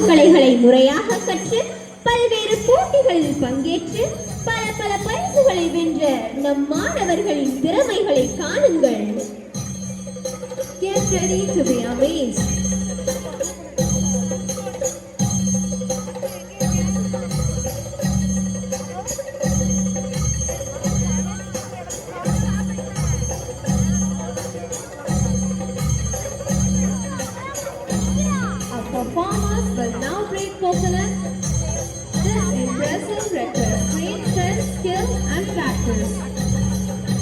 கலைகளை முறையாக கற்று பல்வேறு போட்டிகளில் பங்கேற்று பல பல பரிசுகளை வென்ற நம் மாணவர்களின் திறமைகளை காணுங்கள். Get ready to be amazed. Performers will now break coconut. This impressive requires great strength, skill and practice.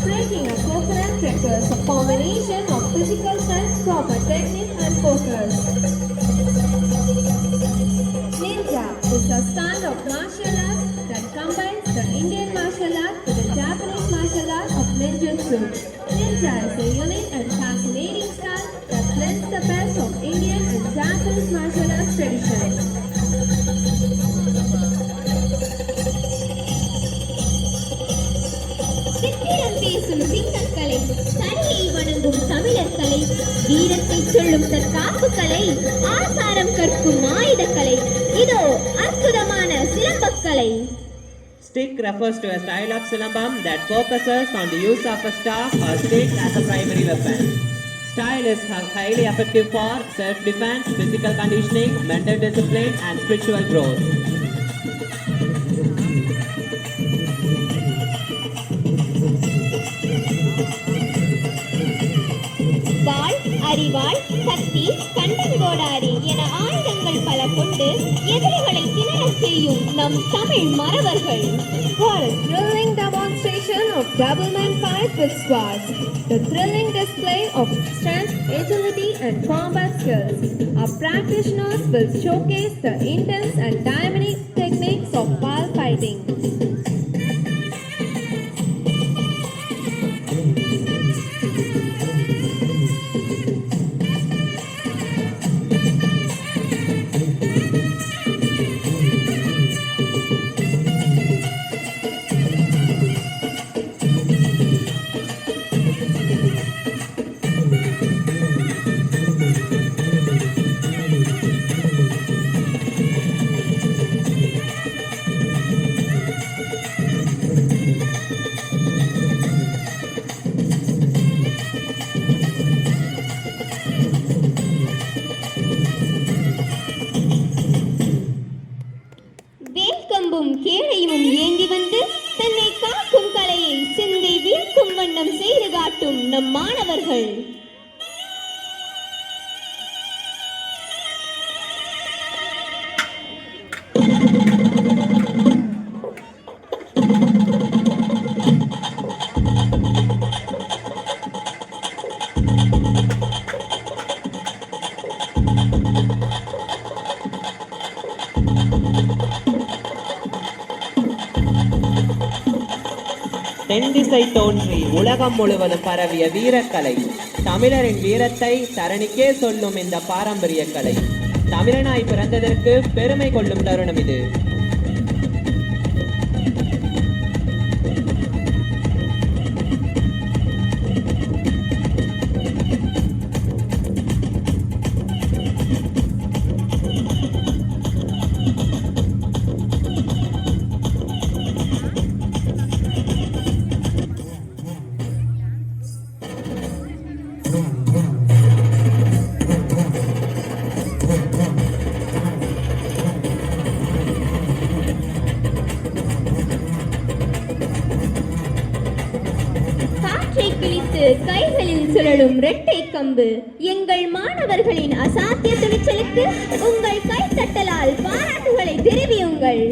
Breaking a coconut requires a combination of physical strength, proper technique and focus. Ninja is a style of martial art that combines the Indian martial art with the Japanese martial art of ninjutsu. Ninja is a unique and fascinating style that blends the best of Indian and Japanese martial arts traditions. சித்திரம் பேசும் சிங்கக்கலை, தனியை வணங்கும் தமிழர் கலை, வீரத்தை சொல்லும் தற்காப்பு கலை, ஆசாரம் கற்கும் ஆயுதக்கலை, இதோ அற்புதமான சிலம்பக்கலை. Stick refers to a style of silambam that focuses on the use of a staff or stick as a primary weapon. Style is highly effective for self-defense, physical conditioning, mental discipline and spiritual growth. வாள், அரிவாள், கத்தி, கண்டங்கோடாரி என ஆயுதங்கள் பல கொண்டு எதிரிகளை திணறச் செய்யும் நம் Tamil மறவர்கள். What a thrilling demonstration of double-man fight with swords. The thrilling display of strength, agility and combat skills. Our practitioners will showcase the intense and dynamic techniques of wall fighting. கேளையும் ஏந்தி வந்து தன்னை காக்கும் கலையை சிந்தை வீழ்க்கும் வண்ணம் செய்து காட்டும் நம் மாணவர்கள். தென்திசை தோன்றி உலகம் முழுவதும் பரவிய வீரக்கலை, தமிழரின் வீரத்தை தரணிக்கே சொல்லும் இந்த பாரம்பரிய கலை, தமிழனாய் பிறந்ததற்கு பெருமை கொள்ளும் தருணம் இது. கைகளில் சுழலும் இரட்டை கம்பு எங்கள் மாணவர்களின் அசாத்திய துணிச்சலுக்கு உங்கள் கைத்தட்டலால் பாராட்டுகளை தெரிவியுங்கள்.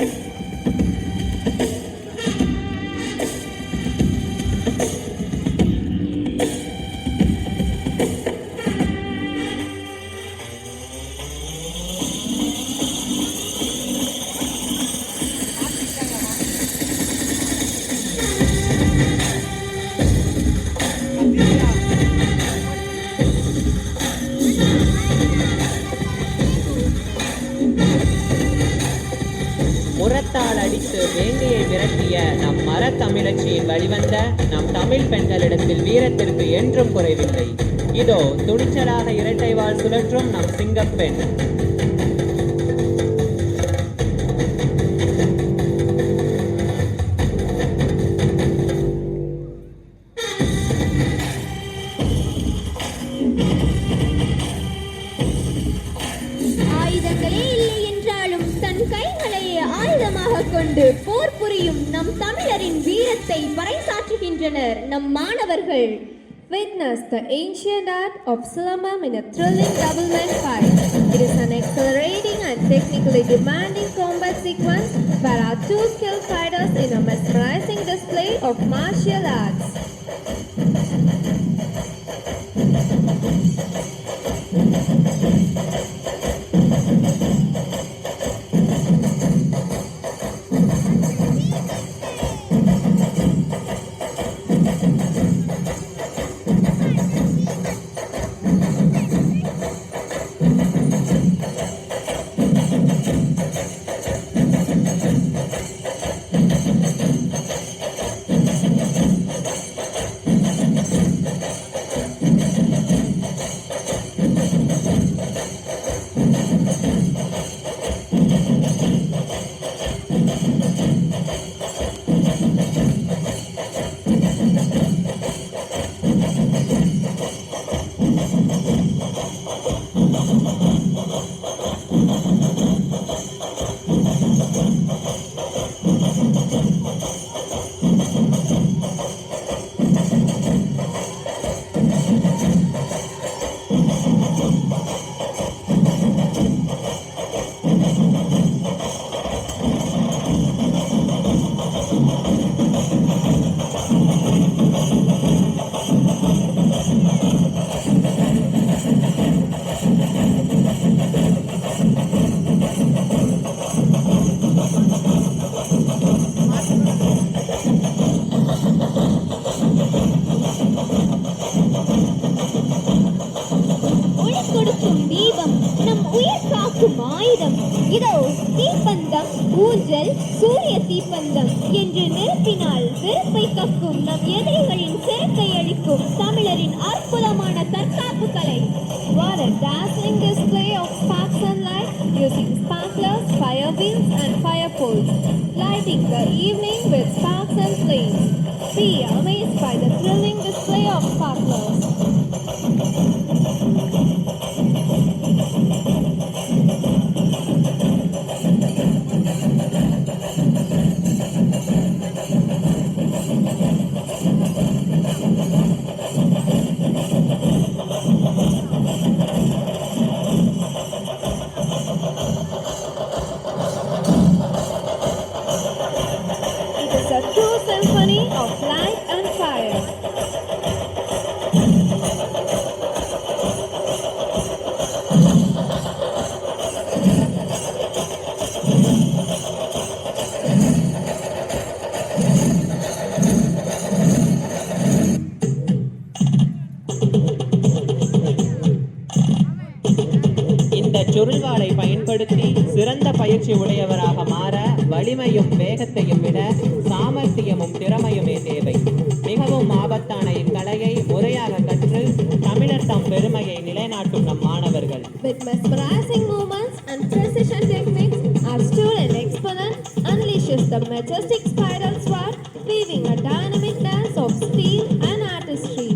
முரத்தால் அடித்து வேங்கையை விரட்டிய நம் மரத்தமிழச்சியின் வழிவந்த நம் தமிழ் பெண்களிடத்தில் வீரத்திற்கு என்றும் குறைவில்லை. இதோ துணிச்சலாக இரட்டை வாள் சுழற்றும் நம் சிங்கப்பெண். ஆயுதங்களே இல்லை என்றாலும் தன் கைகளையே ஆயுதமாக கொண்டு போர் புரியும் நம் தமிழரின் வீரத்தை பறைசாற்றுகின்றனர் நம் மாணவர்கள். Witness the ancient art of Silambam in a thrilling double-man fight. It is an exhilarating and technically demanding combat sequence where our two skilled fighters in a mesmerizing display of martial arts. இதோ தீப்பந்தம் ஊஞ்சல் சூரிய தீப்பந்தம் என்று நிறுத்தினால் வெறுப்பை கக்கும் நம் எதிரிகளின் செருக்கை அளிக்கும் தமிழரின் அற்புதமான தற்காப்பு கலை. What a dazzling display of sparks and light using sparklers, fire wheels and fire poles, lighting the evening with sparks and flames. Be amazed by the thrilling display of sparklers. Symphony of light and fire. இந்த சுருள்வாளை பயன்படுத்தி சிறந்த பயிற்சி உடையவராக மாற வலிமையும் வேகத்தையும் விட சாமர்த்தியமும் திறமையுமே தேவை. மிகவும் ஆபத்தான இக்கலையை முறையாக கற்று தமிழர் தம் பெருமையை நிலைநாட்டும் நம் மாணவர்கள். With mesmerizing movements and precision techniques, our student exponent unleashes the majestic spiral sword, weaving a dynamic dance of steel and artistry.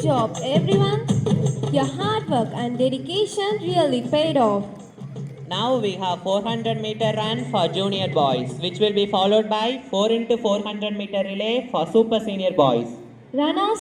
Job everyone, your hard work and dedication really paid off. Now we have 400-meter run for junior boys, which will be followed by 4x400-meter relay for super senior boys. Runners